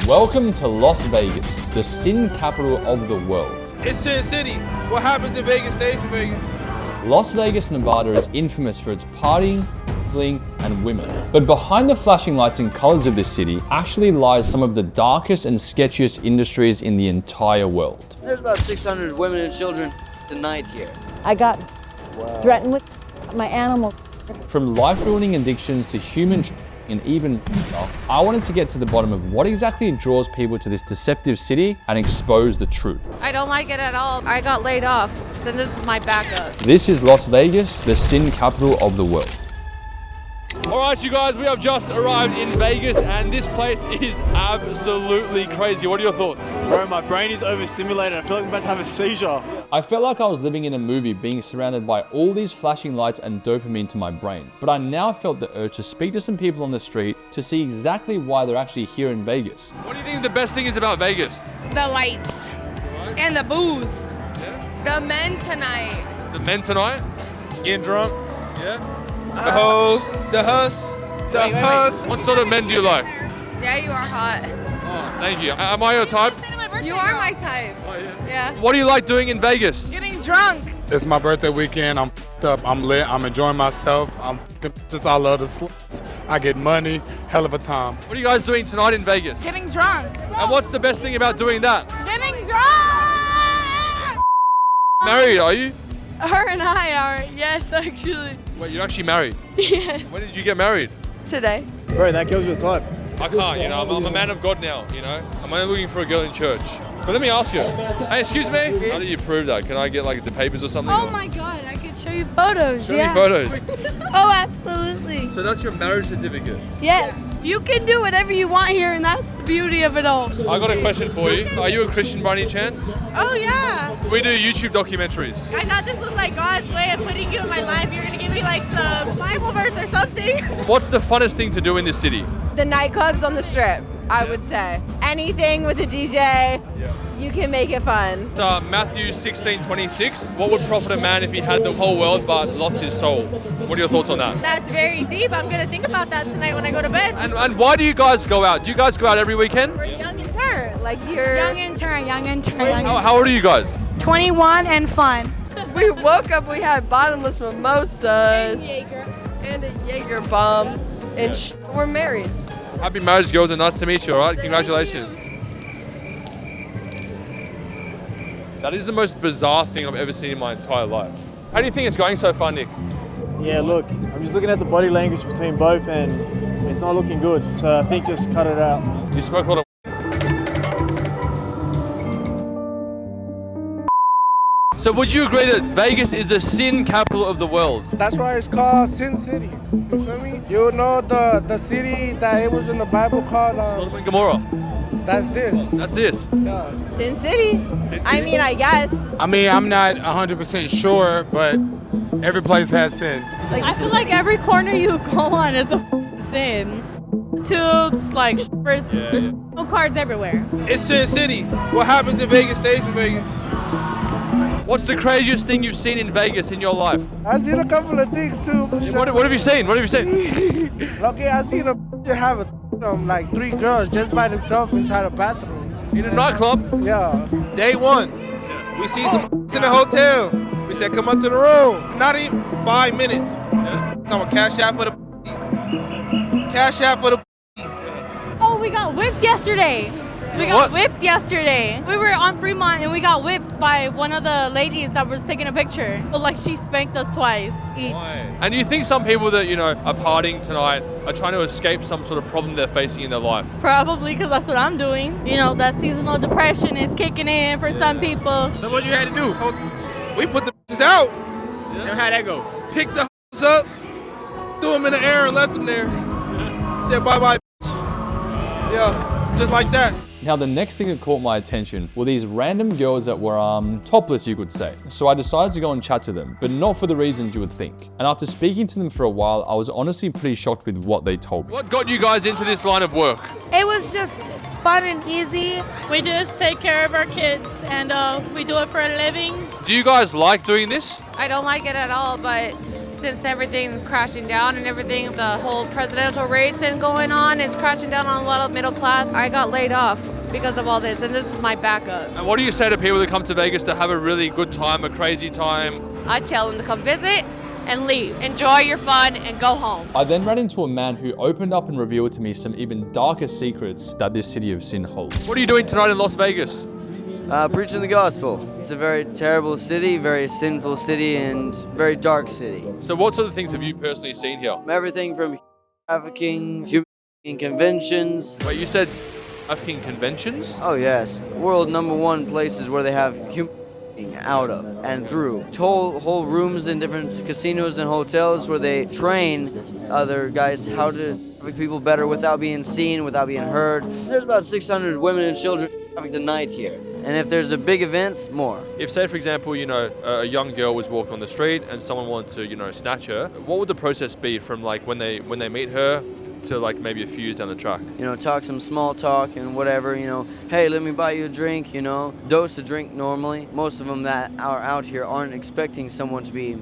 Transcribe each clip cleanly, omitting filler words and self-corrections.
Welcome to Las Vegas, the sin capital of the world. It's Sin City. What happens in Vegas stays in Vegas. Las Vegas, Nevada is infamous for its partying, fling, and women. But behind the flashing lights and colors of this city actually lies some of the darkest and sketchiest industries in the entire world. There's about 600 women and children tonight here. I got threatened with my animal. From life-ruining addictions to human and even I wanted to get to the bottom of what exactly draws people to this deceptive city and expose the truth. I don't like it at all. I got laid off. Then this is my backup. This is Las Vegas, the sin capital of the world. All right, you guys, we have just arrived in Vegas and this place is absolutely crazy. What are your thoughts? Bro, my brain is overstimulated. I feel like I'm about to have a seizure. I felt like I was living in a movie, being surrounded by all these flashing lights and dopamine to my brain. But I now felt the urge to speak to some people on the street to see exactly why they're actually here in Vegas. What do you think the best thing is about Vegas? The lights and the booze. Yeah? The men tonight. The men tonight? Getting drunk. Yeah? The hoes. The hus. The hus. What sort of men do you like? Yeah, you are hot. Oh, thank you. Am I your type? You are my type. Oh, yeah. Yeah. What do you like doing in Vegas? Getting drunk. It's my birthday weekend. I'm f***ed up. I'm lit. I'm enjoying myself. I love the sluts. I get money. Hell of a time. What are you guys doing tonight in Vegas? Getting drunk. And what's the best thing about doing that? Getting drunk. Married, are you? Her and I are. Yes, actually. Wait, you're actually married? Yes. When did you get married? Today. Bro, that girl's your type. I can't, I'm a man of God now, I'm only looking for a girl in church. But let me ask you, hey, excuse me, how do you prove that? Can I get like the papers or something? Oh my God, I could show you photos. Show me photos. Oh, absolutely. So that's your marriage certificate. Yes. You can do whatever you want here, and that's the beauty of it all. I got a question for you. Are you a Christian by any chance? Oh yeah. We do YouTube documentaries. I thought this was like God's way of putting you in my life. You're gonna give me like some Bible verse or something. What's the funnest thing to do in this city? The nightclubs on the strip, I would say. Anything with a DJ, you can make it fun. It's, Matthew 16:26. What would profit a man if he had the whole world but lost his soul? What are your thoughts on that? That's very deep. I'm gonna think about that tonight when I go to bed. And why do you guys go out? Do you guys go out every weekend? We're young and turn, like you're Young and turn. How old are you guys? 21 and fun. We woke up, we had bottomless mimosas and a Jaeger bomb, and we're married. Happy marriage, girls, and nice to meet you, all right? Congratulations. That is the most bizarre thing I've ever seen in my entire life. How do you think it's going so far, Nick? Yeah, look, I'm just looking at the body language between both and it's not looking good. So I think just cut it out. You smoke a lot of... So would you agree that Vegas is the sin capital of the world? That's why it's called Sin City. You feel me? You know the city that it was in the Bible called. Sodom and Gomorrah. That's this. That's this. Yeah. Sin City. I mean, I guess. I mean, I'm not 100% sure, but every place has sin. I feel like every corner you go on is a sin. Tubes, like there's cards everywhere. It's Sin City. What happens in Vegas stays in Vegas. What's the craziest thing you've seen in Vegas in your life? I seen a couple of things too. For sure. What have you seen? What have you seen? Okay, I seen a have like 3 girls just by themselves inside a bathroom. In a nightclub? Yeah. Day one. We see some in the hotel. We said, come up to the room. Not even 5 minutes. Talking about cash out for the cash out for the Oh, we got whipped yesterday. We got What? whipped yesterday. We were on Fremont and we got whipped by one of the ladies that was taking a picture. But like she spanked us twice each. And do you think some people that, are partying tonight are trying to escape some sort of problem they're facing in their life? Probably because that's what I'm doing. That seasonal depression is kicking in for some people. So what you had to do? We put the bitches out. Yeah. How'd that go? Picked the up, threw them in the air and left them there. Said bye-bye, bitch. Yeah, just like that. Now, the next thing that caught my attention were these random girls that were topless, you could say. So I decided to go and chat to them, but not for the reasons you would think. And after speaking to them for a while, I was honestly pretty shocked with what they told me. What got you guys into this line of work? It was just fun and easy. We just take care of our kids and we do it for a living. Do you guys like doing this? I don't like it at all, but since everything's crashing down and everything, the whole presidential race and going on, it's crashing down on a lot of middle class. I got laid off because of all this, and this is my backup. And what do you say to people that come to Vegas to have a really good time, a crazy time? I tell them to come visit and leave. Enjoy your fun and go home. I then ran into a man who opened up and revealed to me some even darker secrets that this city of sin holds. What are you doing tonight in Las Vegas? Preaching the gospel. It's a very terrible city, very sinful city, and very dark city. So what sort of things have you personally seen here? Everything from trafficking, human conventions. Wait, you said trafficking conventions? Oh yes, world #1 places where they have human out of and through. Whole rooms in different casinos and hotels where they train other guys how to traffic people better without being seen, without being heard. There's about 600 women and children trafficked a night here. And if there's a big events, more. If, say, for example, you know, a young girl was walking on the street and someone wanted to, you know, snatch her, what would the process be from like when they meet her to like maybe a few years down the track? You know, talk some small talk and whatever, you know, hey, let me buy you a drink, you know, dose a drink normally. Most of them that are out here aren't expecting someone to be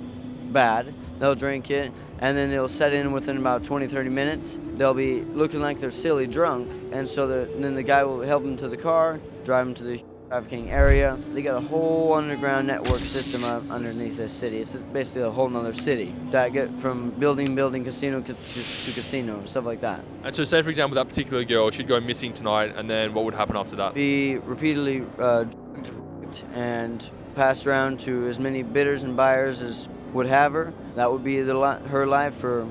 bad. They'll drink it and then they'll set in within about 20-30 minutes. They'll be looking like they're silly drunk, and so then the guy will help them to the car, drive them to the trafficking area. They got a whole underground network system underneath this city. It's basically a whole nother city that get from building, casino to casino, and stuff like that. And so, say for example, that particular girl, she'd go missing tonight, and then what would happen after that? Be repeatedly drugged, raped, and passed around to as many bidders and buyers as would have her. That would be her life for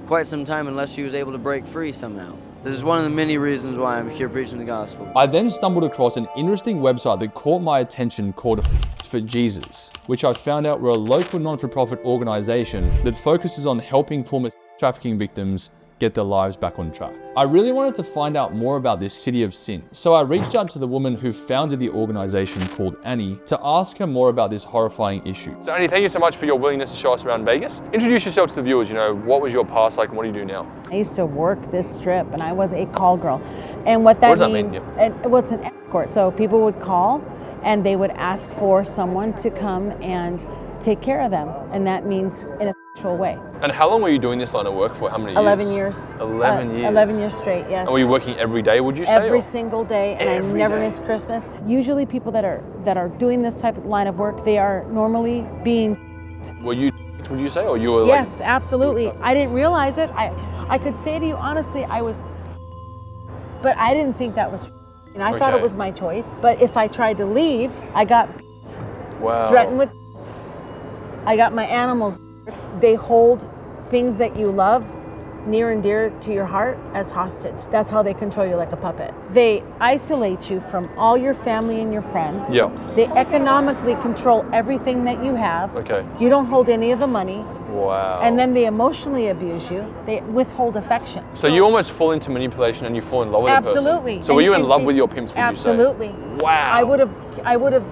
quite some time unless she was able to break free somehow. This is one of the many reasons why I'm here preaching the gospel. I then stumbled across an interesting website that caught my attention called For Jesus, which I found out were a local non-for-profit organization that focuses on helping former trafficking victims get their lives back on track. I really wanted to find out more about this city of sin, so I reached out to the woman who founded the organization called Annie to ask her more about this horrifying issue. So Annie, thank you so much for your willingness to show us around Vegas. Introduce yourself to the viewers, you know, what was your past like and what do you do now? I used to work this strip and I was a call girl. And what that means, it's an escort. So people would call and they would ask for someone to come and take care of them. And that means in a sexual way. And how long were you doing this line of work for? How many years? 11 years. 11 years? 11 years straight, yes. And were you working every day, would you say? Every single day, and I never day? miss Christmas. Usually people that are doing this type of line of work, they are normally being. Were you, would you say, or you were Yes, absolutely. I didn't realize it. I could say to you honestly, I was, but I didn't think that was, and I thought it was my choice. But if I tried to leave, I got threatened with. I got my animals. They hold things that you love near and dear to your heart as hostage. That's how they control you, like a puppet. They isolate you from all your family and your friends. Yeah. They economically control everything that you have. Okay. You don't hold any of the money. Wow. And then they emotionally abuse you. They withhold affection. So you almost fall into manipulation and you fall in love with a person. Absolutely. So were you in love with your pimps, would absolutely. you say? Wow. I would have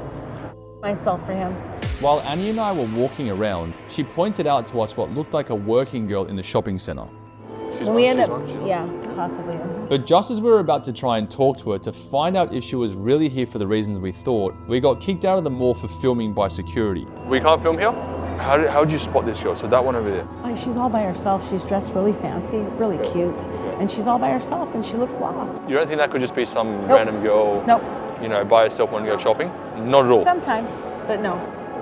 myself for him. While Annie and I were walking around, she pointed out to us what looked like a working girl in the shopping center. She's one. Yeah, possibly. But just as we were about to try and talk to her to find out if she was really here for the reasons we thought, we got kicked out of the mall for filming by security. We can't film here? How did you spot this girl? So that one over there. She's all by herself. She's dressed really fancy, really cute. And she's all by herself and she looks lost. You don't think that could just be some random girl, you know, by herself wanting to go shopping? Not at all. Sometimes, but no,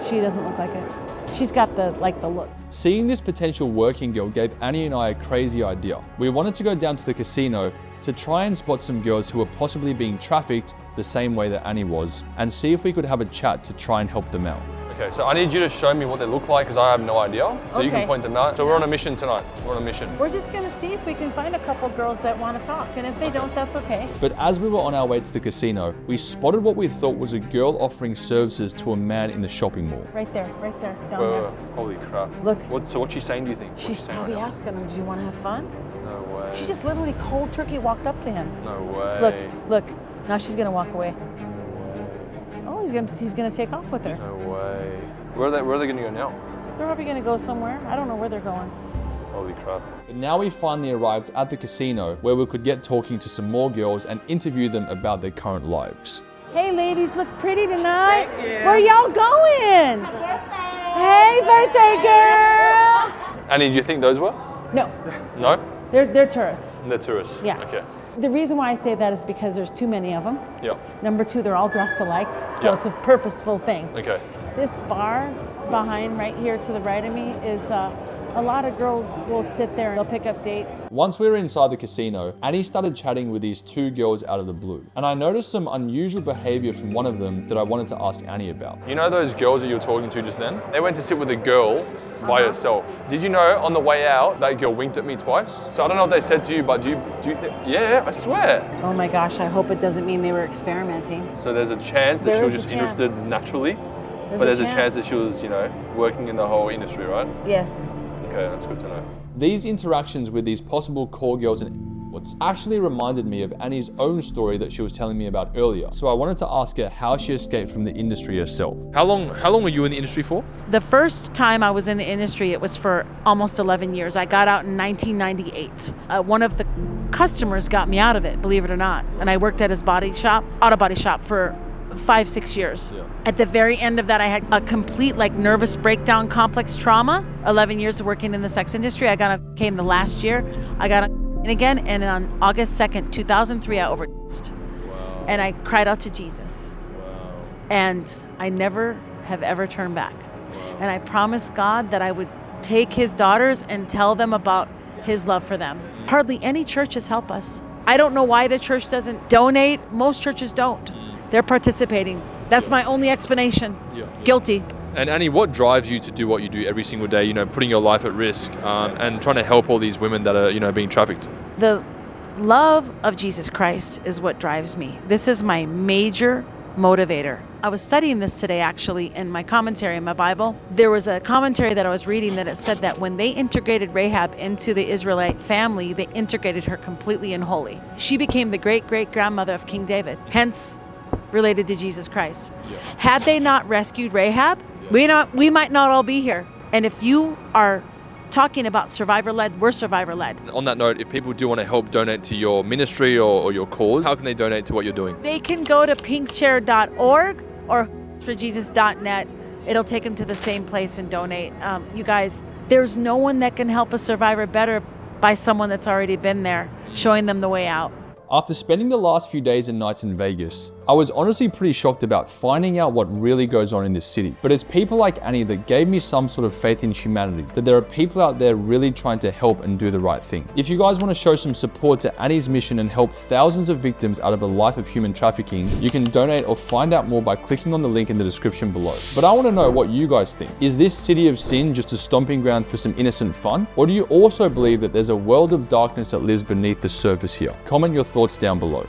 she doesn't look like it. She's got the look. Seeing this potential working girl gave Annie and I a crazy idea. We wanted to go down to the casino to try and spot some girls who were possibly being trafficked the same way that Annie was, and see if we could have a chat to try and help them out. Okay, so I need you to show me what they look like because I have no idea. So you can point them out. So we're on a mission tonight. We're on a mission. We're just gonna see if we can find a couple girls that want to talk, and if they don't, that's okay. But as we were on our way to the casino, we spotted what we thought was a girl offering services to a man in the shopping mall. Right there, down there. Holy crap. Look. So what's she saying, do you think? She's probably asking him, do you want to have fun? No way. She just literally cold turkey walked up to him. No way. Look. Now she's gonna walk away. Oh, he's gonna take off with her. No way. Where are they gonna go now? They're probably gonna go somewhere. I don't know where they're going. Holy crap. But now we finally arrived at the casino where we could get talking to some more girls and interview them about their current lives. Hey ladies, look pretty tonight. Where y'all going? Hey birthday girl. Annie, do you think those were? No, No? they're tourists. They're tourists. Yeah. Okay. The reason why I say that is because there's too many of them. Yeah. Number two, they're all dressed alike, so Yeah. it's a purposeful thing. Okay. This bar behind right here to the right of me is a lot of girls will sit there and they'll pick up dates. Once we were inside the casino, Annie started chatting with these two girls out of the blue. And I noticed some unusual behavior from one of them that I wanted to ask Annie about. You know those girls that you were talking to just then? They went to sit with a girl by herself. Did you know on the way out, that girl winked at me twice? So I don't know if they said to you, but do you think, yeah, I swear. Oh my gosh, I hope it doesn't mean they were experimenting. So there's a chance that There she was is a just interested chance. naturally, There's but there's a chance. chance that she was, you know, working in the whole industry, right? Yes. Okay, that's good to know. These interactions with these possible call girls and what's actually reminded me of Annie's own story that she was telling me about earlier. So I wanted to ask her how she escaped from the industry herself. How long were you in the industry for? The first time I was in the industry, it was for almost 11 years. I got out in 1998. One of the customers got me out of it, believe it or not. And I worked at his auto body shop for 5-6 years. Yeah. At the very end of that, I had a complete nervous breakdown, complex trauma. 11 years of working in the sex industry. Came the last year. I got in again, and on August 2nd, 2003, I overdosed. Wow. And I cried out to Jesus. Wow. And I never have ever turned back. And I promised God that I would take his daughters and tell them about his love for them. Hardly any churches help us. I don't know why the church doesn't donate. Most churches don't. They're participating. That's my only explanation. Yeah. Guilty. And Annie, what drives you to do what you do every single day, you know, putting your life at risk and trying to help all these women that are, you know, being trafficked? The love of Jesus Christ is what drives me. This is my major motivator. I was studying this today, actually, in my commentary in my Bible. There was a commentary that I was reading that it said that when they integrated Rahab into the Israelite family, they integrated her completely and wholly. She became the great-great-grandmother of King David, hence related to Jesus Christ. Yeah. Had they not rescued Rahab, we might not all be here. And if you are talking about survivor-led, we're survivor-led. On that note, if people do want to help donate to your ministry or your cause, how can they donate to what you're doing? They can go to pinkchair.org or forjesus.net. It'll take them to the same place and donate. You guys, there's no one that can help a survivor better by someone that's already been there, showing them the way out. After spending the last few days and nights in Vegas, I was honestly pretty shocked about finding out what really goes on in this city. But it's people like Annie that gave me some sort of faith in humanity, that there are people out there really trying to help and do the right thing. If you guys want to show some support to Annie's mission and help thousands of victims out of a life of human trafficking, you can donate or find out more by clicking on the link in the description below. But I want to know what you guys think. Is this city of sin just a stomping ground for some innocent fun? Or do you also believe that there's a world of darkness that lives beneath the surface here? Comment your thoughts down below.